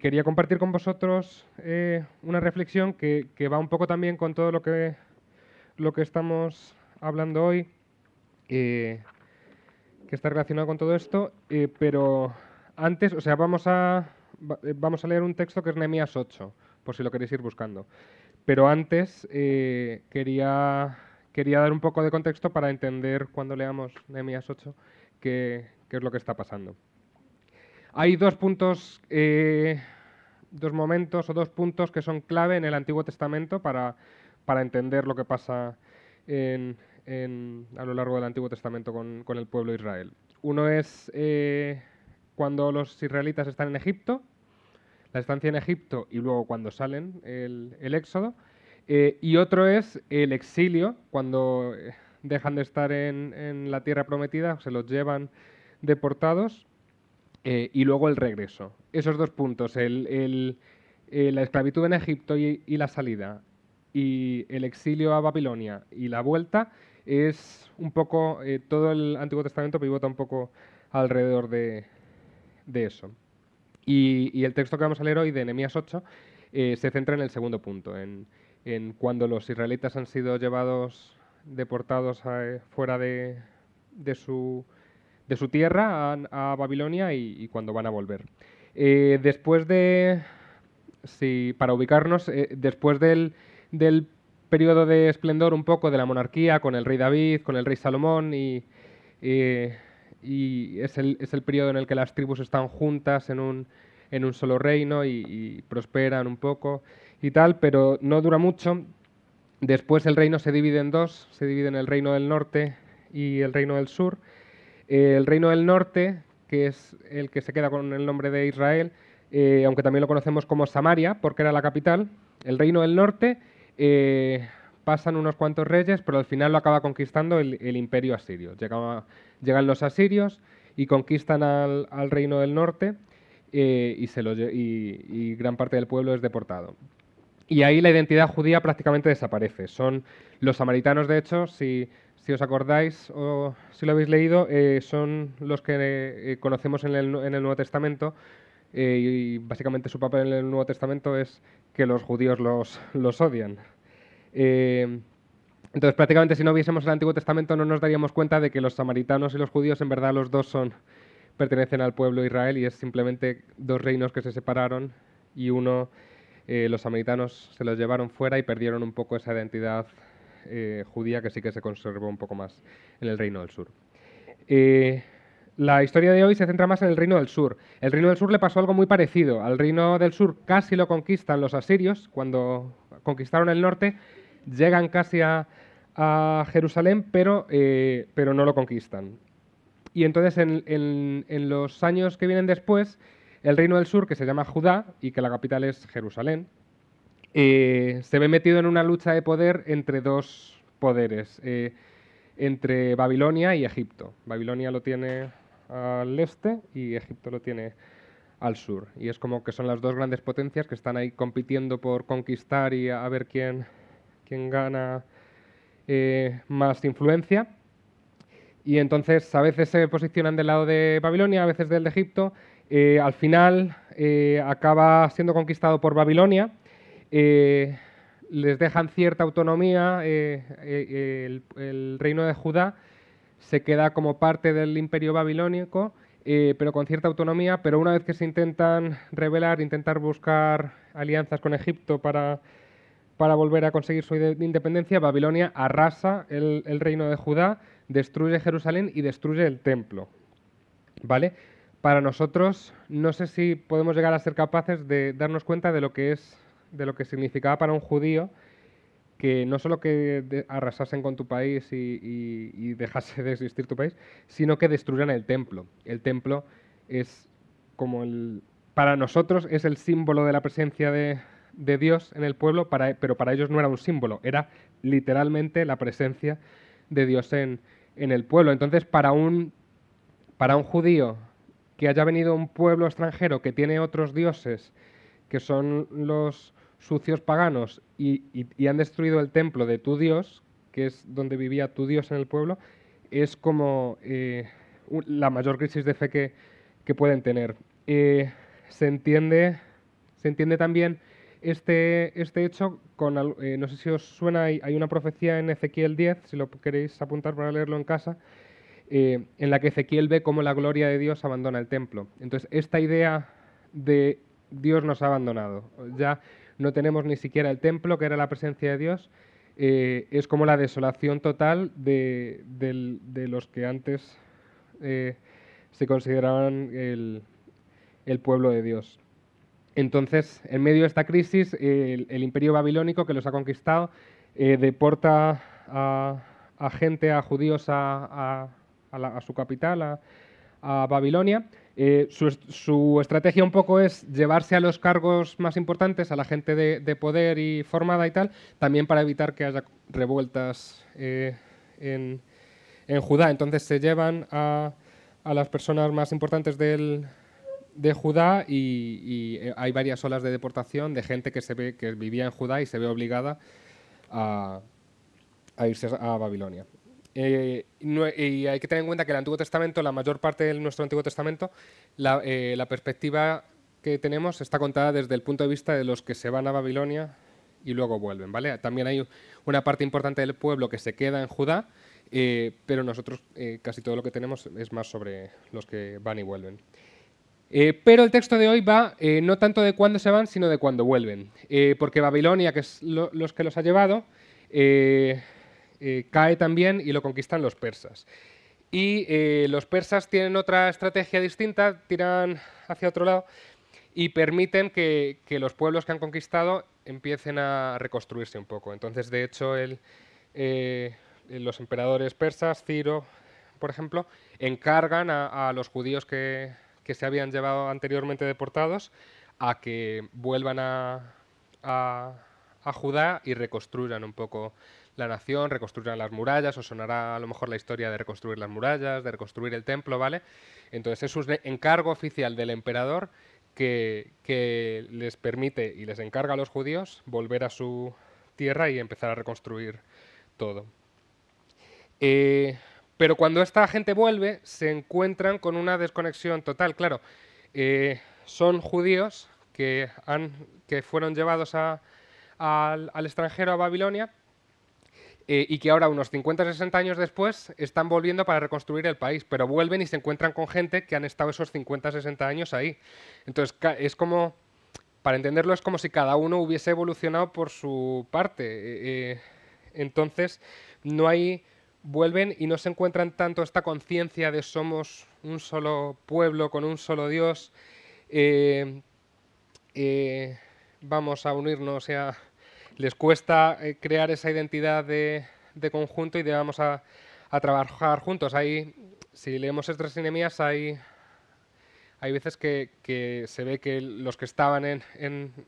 quería compartir con vosotros una reflexión que va un poco también con todo lo que estamos hablando hoy, que está relacionado con todo esto, pero antes, o sea, vamos a leer un texto que es Nehemías 8, por si lo queréis ir buscando. Pero antes quería dar un poco de contexto para entender cuando leamos Nehemías 8 qué es lo que está pasando. Hay dos puntos, dos momentos o dos puntos que son clave en el Antiguo Testamento para entender lo que pasa a lo largo del Antiguo Testamento con el pueblo de Israel. Uno es cuando los israelitas están en Egipto, la estancia en Egipto y luego cuando salen, el éxodo. Y otro es el exilio, cuando dejan de estar en la tierra prometida, se los llevan deportados. Y luego el regreso. Esos dos puntos, la esclavitud en Egipto y la salida, y el exilio a Babilonia y la vuelta, es un poco, todo el Antiguo Testamento pivota un poco alrededor de eso. Y el texto que vamos a leer hoy, de Nehemías 8, se centra en el segundo punto, en cuando los israelitas han sido llevados, deportados fuera de su tierra a Babilonia y cuando van a volver. Después de, sí, para ubicarnos, después del periodo de esplendor un poco de la monarquía, con el rey David, con el rey Salomón, y es el periodo en el que las tribus están juntas en un solo reino y prosperan un poco y tal, pero no dura mucho. Después el reino se divide en dos, se divide en el reino del norte y el reino del sur. El reino del norte, que es el que se queda con el nombre de Israel, aunque también lo conocemos como Samaria, porque era la capital, el reino del norte, pasan unos cuantos reyes, pero al final lo acaba conquistando el imperio asirio. Llegan los asirios y conquistan al reino del norte, y gran parte del pueblo es deportado. Y ahí la identidad judía prácticamente desaparece. Son los samaritanos, de hecho, si os acordáis o si lo habéis leído, son los que conocemos en el Nuevo Testamento, y básicamente su papel en el Nuevo Testamento es que los judíos los odian. Entonces, prácticamente si no viésemos el Antiguo Testamento no nos daríamos cuenta de que los samaritanos y los judíos en verdad los dos pertenecen al pueblo de Israel y es simplemente dos reinos que se separaron y uno, los samaritanos se los llevaron fuera y perdieron un poco esa identidad judía que sí que se conservó un poco más en el Reino del Sur. La historia de hoy se centra más en el Reino del Sur. El Reino del Sur le pasó algo muy parecido. Al Reino del Sur casi lo conquistan los asirios. Cuando conquistaron el norte, llegan casi a Jerusalén, pero no lo conquistan. Y entonces en los años que vienen después, el Reino del Sur, que se llama Judá y que la capital es Jerusalén, se ve metido en una lucha de poder entre dos poderes, entre Babilonia y Egipto. Babilonia lo tiene al este y Egipto lo tiene al sur. Y es como que son las dos grandes potencias que están ahí compitiendo por conquistar y a ver quién gana más influencia. Y entonces a veces se posicionan del lado de Babilonia, a veces del de Egipto. Al final acaba siendo conquistado por Babilonia. Les dejan cierta autonomía. El reino de Judá se queda como parte del imperio babilónico, pero con cierta autonomía. Pero una vez que se intentan rebelar, intentar buscar alianzas con Egipto para volver a conseguir su independencia, Babilonia arrasa el reino de Judá, destruye Jerusalén y destruye el templo. ¿Vale? Para nosotros, no sé si podemos llegar a ser capaces de darnos cuenta de lo que significaba para un judío que no solo que arrasasen con tu país y dejase de existir tu país, sino que destruyan el templo. El templo es como para nosotros es el símbolo de la presencia de Dios en el pueblo, pero para ellos no era un símbolo, era literalmente la presencia de Dios en el pueblo. Entonces, para un judío que haya venido a un pueblo extranjero que tiene otros dioses, que son los sucios paganos, y han destruido el templo de tu Dios, que es donde vivía tu Dios en el pueblo, es como la mayor crisis de fe que pueden tener. Se entiende Se entiende también este hecho con, no sé si os suena, hay una profecía en Ezequiel 10, si lo queréis apuntar para leerlo en casa, en la que Ezequiel ve cómo la gloria de Dios abandona el templo. Entonces, esta idea de Dios nos ha abandonado, ya no tenemos ni siquiera el templo, que era la presencia de Dios, es como la desolación total de los que antes se consideraban el pueblo de Dios. Entonces, en medio de esta crisis, el imperio babilónico que los ha conquistado deporta a gente, a judíos a su capital, a Babilonia. Su estrategia un poco es llevarse a los cargos más importantes, a la gente de poder y formada y tal, también para evitar que haya revueltas en Judá. Entonces se llevan a las personas más importantes de Judá y hay varias olas de deportación de gente que vivía en Judá y se ve obligada a irse a Babilonia. Y hay que tener en cuenta que el Antiguo Testamento, la mayor parte de nuestro Antiguo Testamento, la perspectiva que tenemos está contada desde el punto de vista de los que se van a Babilonia y luego vuelven, ¿vale? También hay una parte importante del pueblo que se queda en Judá, pero nosotros casi todo lo que tenemos es más sobre los que van y vuelven. Pero el texto de hoy va no tanto de cuándo se van, sino de cuándo vuelven. Porque Babilonia, que es los que los ha llevado, cae también y lo conquistan los persas. Y los persas tienen otra estrategia distinta, tiran hacia otro lado y permiten que los pueblos que han conquistado empiecen a reconstruirse un poco. Entonces, de hecho, los emperadores persas, Ciro, por ejemplo, encargan a los judíos que se habían llevado anteriormente deportados a que vuelvan a Judá y reconstruyan un poco la nación, reconstruyan las murallas. Os sonará a lo mejor la historia de reconstruir las murallas, de reconstruir el templo, ¿vale? Entonces es un encargo oficial del emperador que les permite y les encarga a los judíos volver a su tierra y empezar a reconstruir todo. Pero cuando esta gente vuelve, se encuentran con una desconexión total. Claro, son judíos que fueron llevados al extranjero, a Babilonia, y que ahora, unos 50 o 60 años después, están volviendo para reconstruir el país, pero vuelven y se encuentran con gente que han estado esos 50 o 60 años ahí. Entonces, es como, para entenderlo, es como si cada uno hubiese evolucionado por su parte. Entonces, vuelven y no se encuentran tanto esta conciencia de somos un solo pueblo con un solo Dios, vamos a unirnos, les cuesta crear esa identidad de conjunto y de vamos a trabajar juntos. Si leemos Esdras y Nehemías, hay veces que se ve que los que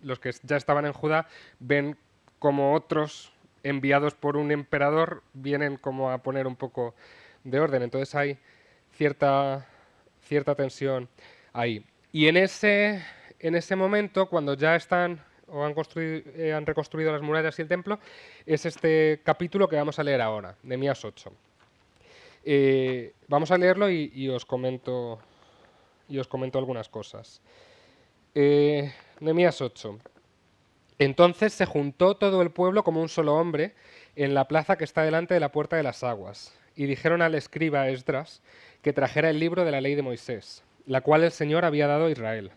los que ya estaban en Judá ven como otros enviados por un emperador vienen como a poner un poco de orden. Entonces hay cierta tensión ahí. Y en ese momento, cuando ya están o han reconstruido las murallas y el templo, es este capítulo que vamos a leer ahora, Nehemías 8. Vamos a leerlo y os comento algunas cosas. Nehemías 8. Entonces se juntó todo el pueblo como un solo hombre en la plaza que está delante de la puerta de las aguas, y dijeron al escriba Esdras que trajera el libro de la ley de Moisés, la cual el Señor había dado a Israel.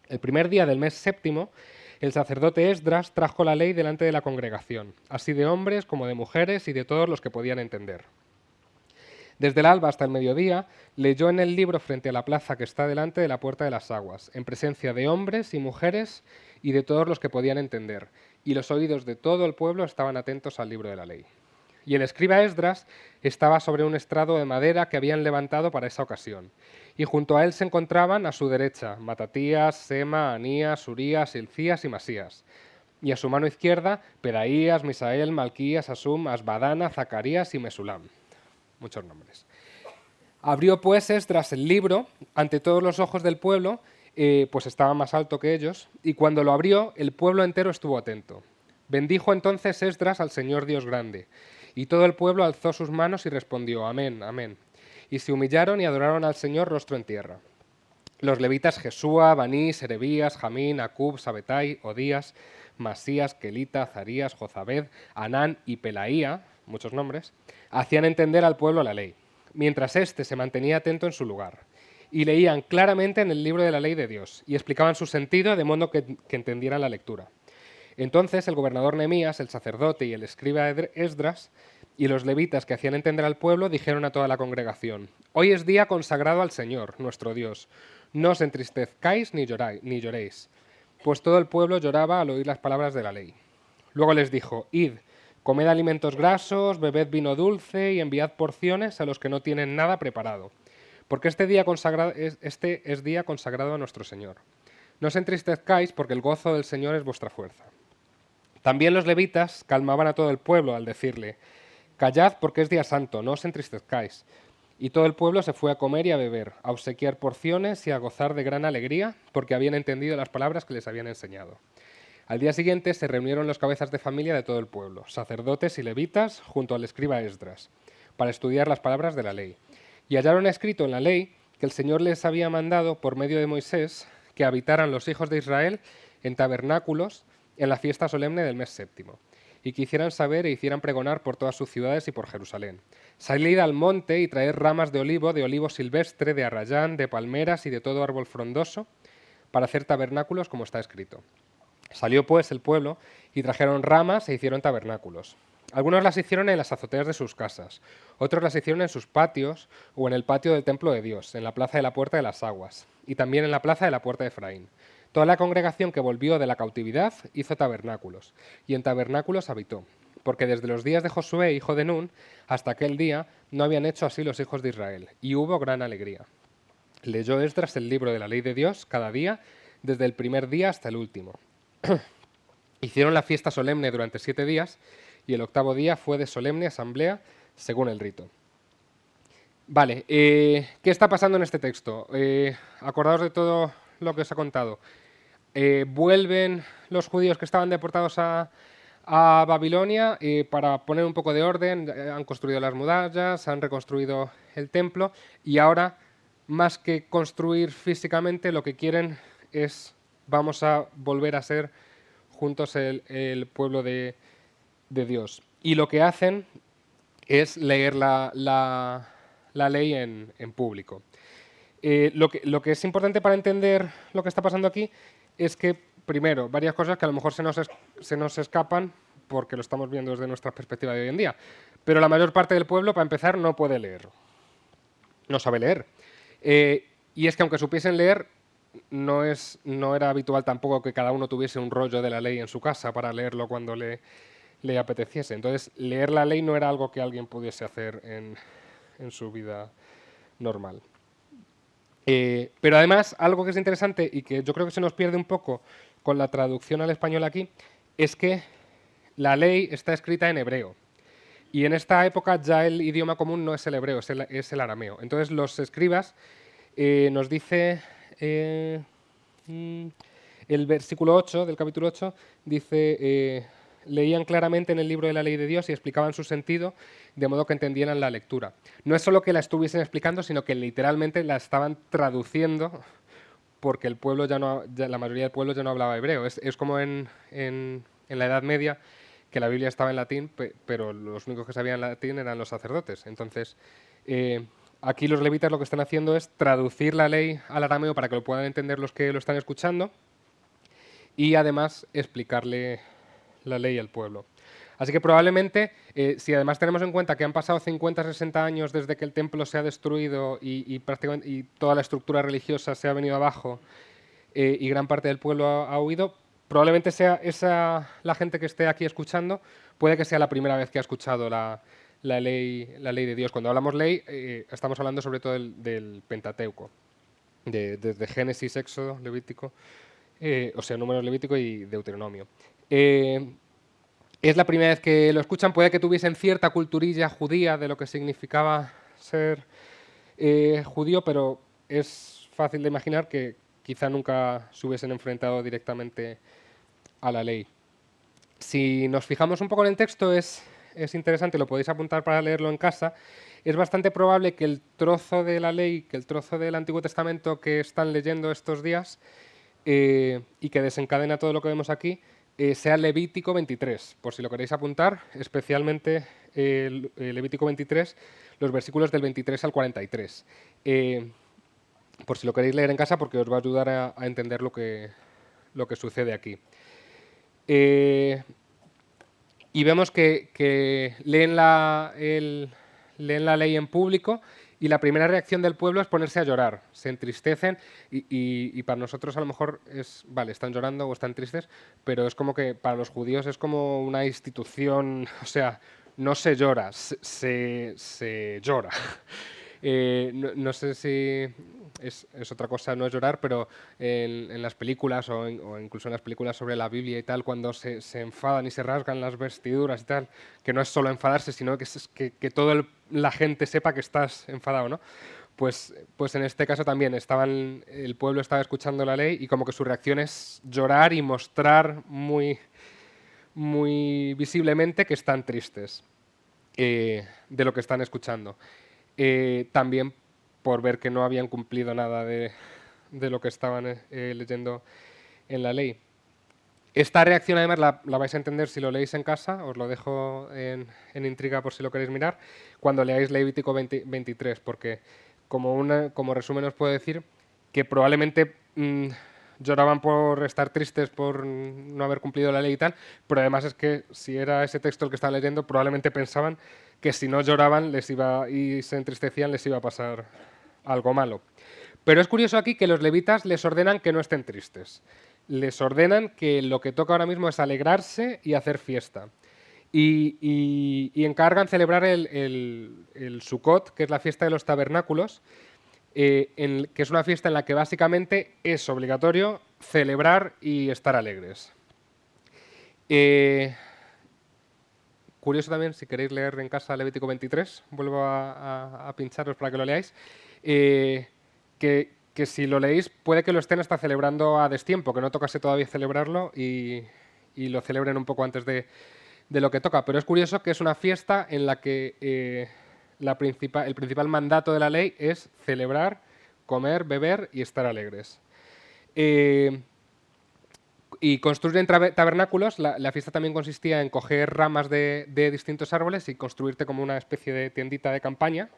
El primer día del mes séptimo, el sacerdote Esdras trajo la ley delante de la congregación, así de hombres como de mujeres y de todos los que podían entender. Desde el alba hasta el mediodía, leyó en el libro frente a la plaza que está delante de la puerta de las aguas, en presencia de hombres y mujeres y de todos los que podían entender, y los oídos de todo el pueblo estaban atentos al libro de la ley. Y el escriba Esdras estaba sobre un estrado de madera que habían levantado para esa ocasión, y junto a él se encontraban a su derecha Matatías, Sema, Anías, Urías, Hilcías y Masías, y a su mano izquierda Pedaías, Misael, Malquías, Asum, Asbadana, Zacarías y Mesulam. Muchos nombres. Abrió pues Esdras el libro ante todos los ojos del pueblo, pues estaba más alto que ellos, y cuando lo abrió, el pueblo entero estuvo atento. Bendijo entonces Esdras al Señor Dios grande, y todo el pueblo alzó sus manos y respondió, amén, amén. Y se humillaron y adoraron al Señor rostro en tierra. Los levitas Jesúa, Baní, Serebías, Jamín, Acub, Sabetai, Odías, Masías, Kelita, Azarías, Jozabed, Anán y Pelaía, muchos nombres, hacían entender al pueblo la ley, mientras éste se mantenía atento en su lugar. Y leían claramente en el libro de la ley de Dios y explicaban su sentido de modo que entendieran la lectura. Entonces el gobernador Nehemías, el sacerdote y el escriba Esdras y los levitas que hacían entender al pueblo dijeron a toda la congregación: hoy es día consagrado al Señor, nuestro Dios. No os entristezcáis ni lloréis. Pues todo el pueblo lloraba al oír las palabras de la ley. Luego les dijo: id, comed alimentos grasos, bebed vino dulce y enviad porciones a los que no tienen nada preparado, porque este es día consagrado a nuestro Señor. No os entristezcáis, porque el gozo del Señor es vuestra fuerza. También los levitas calmaban a todo el pueblo al decirle: callad, porque es día santo, no os entristezcáis. Y todo el pueblo se fue a comer y a beber, a obsequiar porciones y a gozar de gran alegría, porque habían entendido las palabras que les habían enseñado. Al día siguiente se reunieron los cabezas de familia de todo el pueblo, sacerdotes y levitas, junto al escriba Esdras, para estudiar las palabras de la ley. Y hallaron escrito en la ley que el Señor les había mandado, por medio de Moisés, que habitaran los hijos de Israel en tabernáculos en la fiesta solemne del mes séptimo, y que hicieran saber e hicieran pregonar por todas sus ciudades y por Jerusalén. Salid al monte y traed ramas de olivo silvestre, de arrayán, de palmeras y de todo árbol frondoso, para hacer tabernáculos como está escrito. Salió pues el pueblo y trajeron ramas e hicieron tabernáculos. Algunos las hicieron en las azoteas de sus casas, otros las hicieron en sus patios o en el patio del templo de Dios, en la plaza de la Puerta de las Aguas, y también en la plaza de la Puerta de Efraín. Toda la congregación que volvió de la cautividad hizo tabernáculos, y en tabernáculos habitó, porque desde los días de Josué, hijo de Nun, hasta aquel día no habían hecho así los hijos de Israel, y hubo gran alegría. Leyó Esdras el libro de la ley de Dios cada día, desde el primer día hasta el último. Hicieron la fiesta solemne durante 7 días, y el octavo día fue de solemne asamblea, según el rito. Vale, ¿qué está pasando en este texto? Acordaos de todo lo que os he contado. Vuelven los judíos que estaban deportados a Babilonia para poner un poco de orden, han construido las murallas, han reconstruido el templo y ahora, más que construir físicamente, lo que quieren es: vamos a volver a ser juntos el pueblo de Dios. Y lo que hacen es leer la ley en público. Lo que es importante para entender lo que está pasando aquí es que, primero, varias cosas que a lo mejor se nos escapan porque lo estamos viendo desde nuestra perspectiva de hoy en día. Pero la mayor parte del pueblo, para empezar, no puede leer. No sabe leer. Y es que aunque supiesen leer, no era habitual tampoco que cada uno tuviese un rollo de la ley en su casa para leerlo cuando le apeteciese. Entonces, leer la ley no era algo que alguien pudiese hacer en su vida normal. Pero además, algo que es interesante y que yo creo que se nos pierde un poco con la traducción al español aquí, es que la ley está escrita en hebreo. Y en esta época ya el idioma común no es el hebreo, es el arameo. Entonces los escribas, nos dice el versículo 8 del capítulo 8, dice: leían claramente en el libro de la ley de Dios y explicaban su sentido de modo que entendieran la lectura. No es solo que la estuviesen explicando, sino que literalmente la estaban traduciendo, porque el pueblo la mayoría del pueblo ya no hablaba hebreo. Es como en la Edad Media, que la Biblia estaba en latín, pero los únicos que sabían latín eran los sacerdotes. Entonces, aquí los levitas lo que están haciendo es traducir la ley al arameo para que lo puedan entender los que lo están escuchando y además explicarle la ley al pueblo. Así que probablemente, si además tenemos en cuenta que han pasado 50, 60 años desde que el templo se ha destruido prácticamente y toda la estructura religiosa se ha venido abajo y gran parte del pueblo ha huido, probablemente sea la gente que esté aquí escuchando, puede que sea la primera vez que ha escuchado la ley de Dios. Cuando hablamos ley, estamos hablando sobre todo del Pentateuco, desde Génesis, Éxodo, Levítico, Número, Levítico y Deuteronomio. Es la primera vez que lo escuchan, puede que tuviesen cierta culturilla judía de lo que significaba ser judío, pero es fácil de imaginar que quizá nunca se hubiesen enfrentado directamente a la ley. Si nos fijamos un poco en el texto, es es interesante, lo podéis apuntar para leerlo en casa, es bastante probable que el trozo de la ley, que el trozo del Antiguo Testamento que están leyendo estos días y que desencadena todo lo que vemos aquí, sea Levítico 23, por si lo queréis apuntar, especialmente Levítico 23, los versículos del 23 al 43. Por si lo queréis leer en casa, porque os va a ayudar a entender lo que sucede aquí. Y vemos que leen la ley en público y la primera reacción del pueblo es ponerse a llorar. Se entristecen y para nosotros a lo mejor es, vale, están llorando o están tristes, pero es como que para los judíos es como una institución, o sea, no se llora, se llora. No sé si es otra cosa, no es llorar, pero en las películas o incluso en las películas sobre la Biblia y tal, cuando se enfadan y se rasgan las vestiduras y tal, que no es solo enfadarse, sino que toda la gente sepa que estás enfadado, ¿no? Pues en este caso también el pueblo estaba escuchando la ley y como que su reacción es llorar y mostrar muy, muy visiblemente que están tristes de lo que están escuchando. También por ver que no habían cumplido nada de lo que estaban leyendo en la ley. Esta reacción además la vais a entender si lo leéis en casa, os lo dejo en intriga por si lo queréis mirar, cuando leáis Levítico 23, porque como resumen os puedo decir que probablemente lloraban por estar tristes por no haber cumplido la ley y tal, pero además es que si era ese texto el que estaban leyendo, probablemente pensaban que si no lloraban y se entristecían les iba a pasar algo malo. Pero es curioso aquí que los levitas les ordenan que no estén tristes. Les ordenan que lo que toca ahora mismo es alegrarse y hacer fiesta. Y encargan celebrar el Sukkot, que es la fiesta de los tabernáculos, que es una fiesta en la que básicamente es obligatorio celebrar y estar alegres. Curioso también, si queréis leer en casa Levítico 23, vuelvo a pincharos para que lo leáis, que si lo leéis puede que lo estén hasta celebrando a destiempo, que no tocase todavía celebrarlo y lo celebren un poco antes de lo que toca. Pero es curioso que es una fiesta en la que el principal mandato de la ley es celebrar, comer, beber y estar alegres. Y construyen tabernáculos. La fiesta también consistía en coger ramas de distintos árboles y construirte como una especie de tiendita de campaña.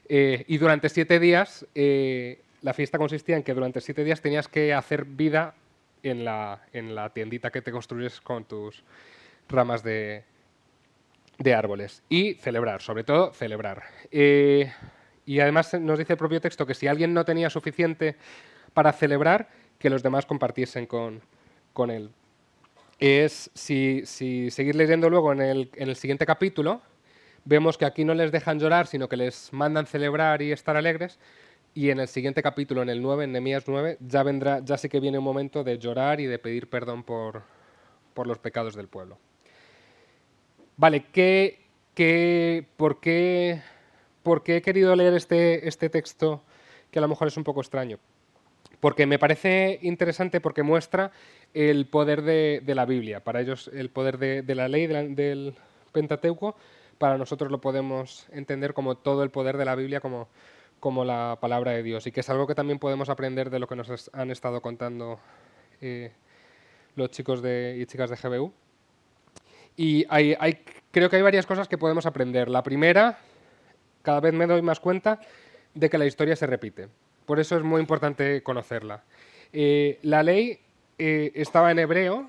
Y durante 7 días, la fiesta consistía en que durante 7 días tenías que hacer vida en la tiendita que te construyes con tus ramas de árboles. Y celebrar, sobre todo celebrar. Y además nos dice el propio texto que si alguien no tenía suficiente para celebrar, que los demás compartiesen con él. Si seguir leyendo luego en el siguiente capítulo, vemos que aquí no les dejan llorar, sino que les mandan celebrar y estar alegres. Y en el siguiente capítulo, en el 9, en Nehemías 9, ya sí que viene un momento de llorar y de pedir perdón por los pecados del pueblo. Vale, ¿por qué he querido leer este texto que a lo mejor es un poco extraño? Porque me parece interesante porque muestra el poder de la Biblia. Para ellos el poder de la ley del Pentateuco, para nosotros lo podemos entender como todo el poder de la Biblia, como la palabra de Dios. Y que es algo que también podemos aprender de lo que nos han estado contando los chicos y chicas de GBU. Y creo que hay varias cosas que podemos aprender. La primera, cada vez me doy más cuenta de que la historia se repite. Por eso es muy importante conocerla. La ley estaba en hebreo,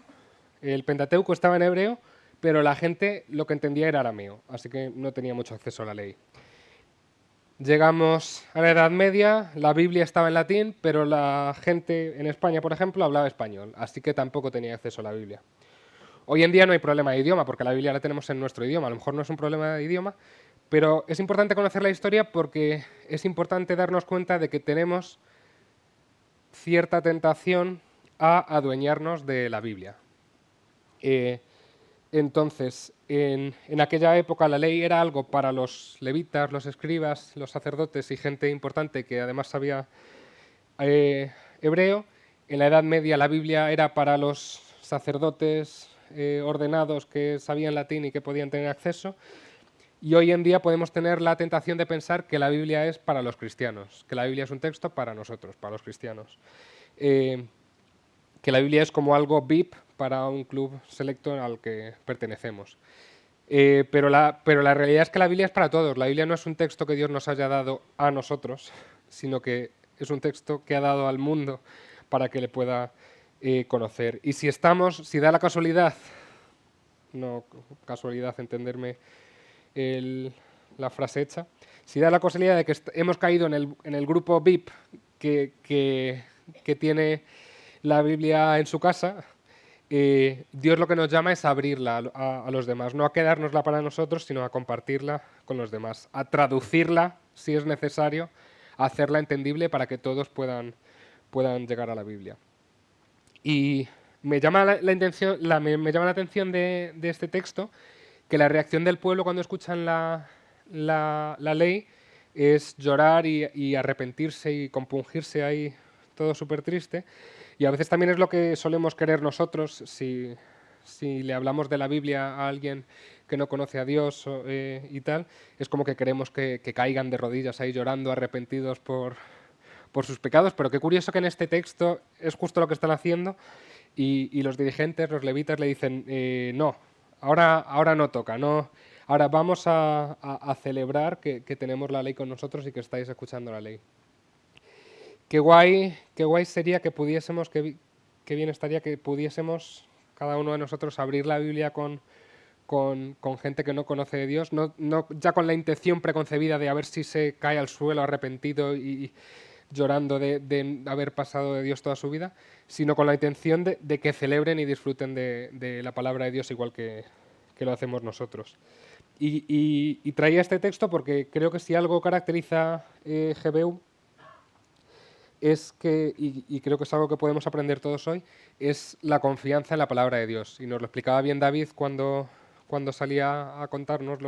el Pentateuco estaba en hebreo, pero la gente lo que entendía era arameo, así que no tenía mucho acceso a la ley. Llegamos a la Edad Media, la Biblia estaba en latín, pero la gente en España, por ejemplo, hablaba español, así que tampoco tenía acceso a la Biblia. Hoy en día no hay problema de idioma, porque la Biblia la tenemos en nuestro idioma. A lo mejor no es un problema de idioma, pero es importante conocer la historia porque es importante darnos cuenta de que tenemos cierta tentación a adueñarnos de la Biblia. Entonces, en aquella época la ley era algo para los levitas, los escribas, los sacerdotes y gente importante que además sabía hebreo. En la Edad Media la Biblia era para los sacerdotes, ordenados que sabían latín y que podían tener acceso. Y hoy en día podemos tener la tentación de pensar que la Biblia es para los cristianos, que la Biblia es un texto para nosotros, para los cristianos. Que la Biblia es como algo VIP para un club selecto al que pertenecemos. Pero la realidad es que la Biblia es para todos. La Biblia no es un texto que Dios nos haya dado a nosotros, sino que es un texto que ha dado al mundo para que le pueda conocer. Y si da la casualidad, no casualidad, entenderme la frase hecha, si da la casualidad de que hemos caído en el grupo VIP que tiene la Biblia en su casa, Dios lo que nos llama es a abrirla a los demás, no a quedárnosla para nosotros, sino a compartirla con los demás, a traducirla si es necesario, a hacerla entendible para que todos puedan llegar a la Biblia. Y me llama me llama la atención de este texto que la reacción del pueblo cuando escuchan la ley es llorar y arrepentirse y compungirse ahí, todo súper triste. Y a veces también es lo que solemos querer nosotros si le hablamos de la Biblia a alguien que no conoce a Dios y tal, es como que queremos que caigan de rodillas ahí llorando, arrepentidos por sus pecados, pero qué curioso que en este texto es justo lo que están haciendo y los dirigentes, los levitas, le dicen, no, ahora no toca, no, ahora vamos a celebrar que tenemos la ley con nosotros y que estáis escuchando la ley. Qué guay sería que pudiésemos, qué bien estaría que pudiésemos cada uno de nosotros abrir la Biblia con gente que no conoce de Dios, no ya con la intención preconcebida de a ver si se cae al suelo arrepentido y llorando de haber pasado de Dios toda su vida, sino con la intención de que celebren y disfruten de la palabra de Dios igual que lo hacemos nosotros. Y traía este texto porque creo que si algo caracteriza GBU es que, y creo que es algo que podemos aprender todos hoy, es la confianza en la palabra de Dios. Y nos lo explicaba bien David cuando salía a contarnos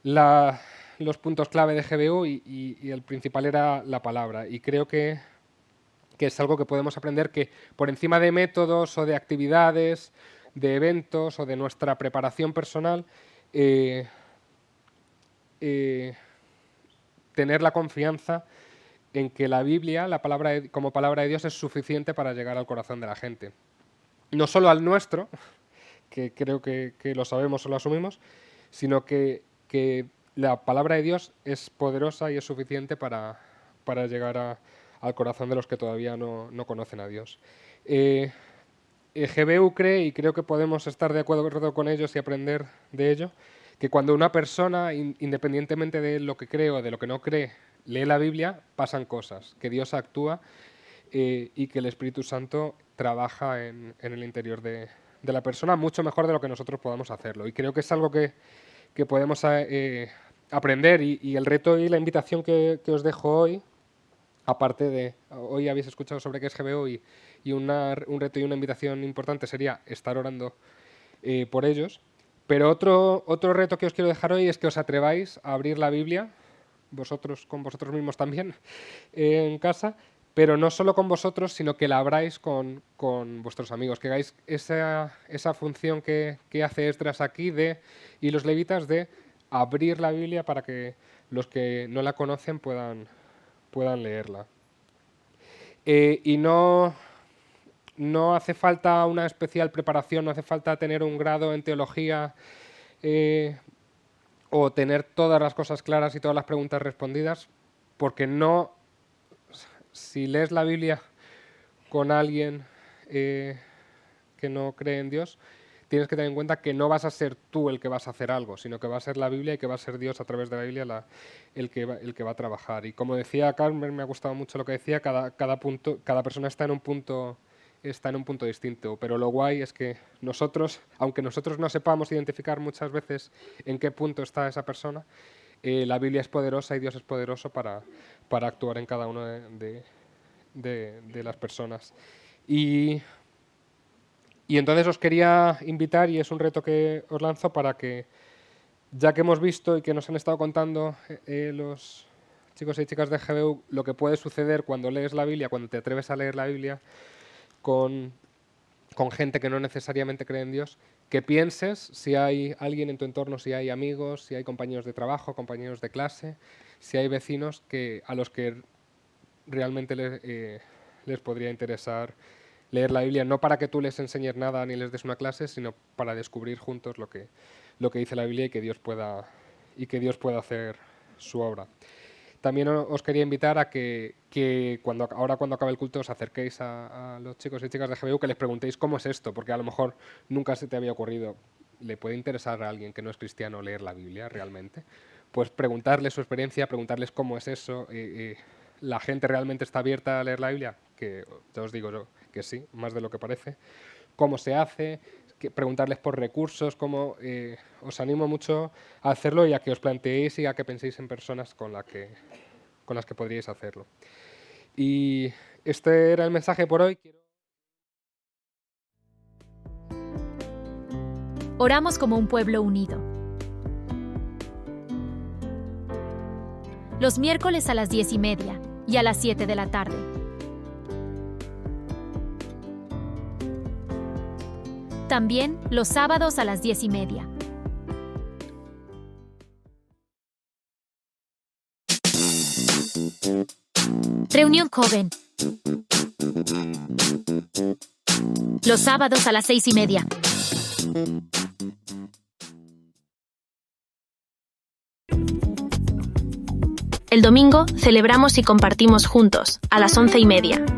los puntos clave de GBU y el principal era la palabra. Y creo que es algo que podemos aprender que por encima de métodos o de actividades, de eventos o de nuestra preparación personal, tener la confianza en que la Biblia, como palabra de Dios, es suficiente para llegar al corazón de la gente. No solo al nuestro, que creo que lo sabemos o lo asumimos, sino que la palabra de Dios es poderosa y es suficiente para llegar al corazón de los que todavía no conocen a Dios. GBU cree, y creo que podemos estar de acuerdo con ellos y aprender de ello, que cuando una persona, independientemente de lo que cree o de lo que no cree, lee la Biblia, pasan cosas, que Dios actúa y que el Espíritu Santo trabaja en el interior de la persona mucho mejor de lo que nosotros podamos hacerlo. Y creo que es algo que podemos aprender y el reto y la invitación que os dejo hoy, aparte de, hoy habéis escuchado sobre qué es GBO y un reto y una invitación importante sería estar orando por ellos. Pero otro reto que os quiero dejar hoy es que os atreváis a abrir la Biblia, con vosotros mismos también, en casa, pero no solo con vosotros, sino que la abráis con vuestros amigos, que hagáis esa función que hace Esdras aquí y los levitas de abrir la Biblia para que los que no la conocen puedan leerla. Y no hace falta una especial preparación, no hace falta tener un grado en teología o tener todas las cosas claras y todas las preguntas respondidas, porque si lees la Biblia con alguien que no cree en Dios, tienes que tener en cuenta que no vas a ser tú el que vas a hacer algo, sino que va a ser la Biblia y que va a ser Dios a través de la Biblia el que va a trabajar. Y como decía Carmen, me ha gustado mucho lo que decía, cada persona está en un punto distinto, pero lo guay es que nosotros, aunque nosotros no sepamos identificar muchas veces en qué punto está esa persona, la Biblia es poderosa y Dios es poderoso para actuar en cada una de las personas. Y entonces os quería invitar, y es un reto que os lanzo, para que, ya que hemos visto y que nos han estado contando los chicos y chicas de GBU lo que puede suceder cuando lees la Biblia, cuando te atreves a leer la Biblia con con gente que no necesariamente cree en Dios, que pienses si hay alguien en tu entorno, si hay amigos, si hay compañeros de trabajo, compañeros de clase, si hay vecinos a los que realmente les podría interesar leer la Biblia, no para que tú les enseñes nada ni les des una clase, sino para descubrir juntos lo que dice la Biblia y que Dios pueda hacer su obra. También os quería invitar a que ahora cuando acabe el culto os acerquéis a los chicos y chicas de GBU, que les preguntéis cómo es esto, porque a lo mejor nunca se te había ocurrido. ¿Le puede interesar a alguien que no es cristiano leer la Biblia realmente? Pues preguntarles su experiencia, preguntarles cómo es eso. ¿La gente realmente está abierta a leer la Biblia? Que ya os digo yo que sí, más de lo que parece. ¿Cómo se hace? Preguntarles por recursos, os animo mucho a hacerlo y a que os planteéis y a que penséis en personas con las que podríais hacerlo. Y este era el mensaje por hoy. Oramos como un pueblo unido. Los miércoles a las 10:30 y a las 7 de la tarde. También los sábados a las 10:30. Reunión joven. Los sábados a las 6:30. El domingo celebramos y compartimos juntos, a las 11:30.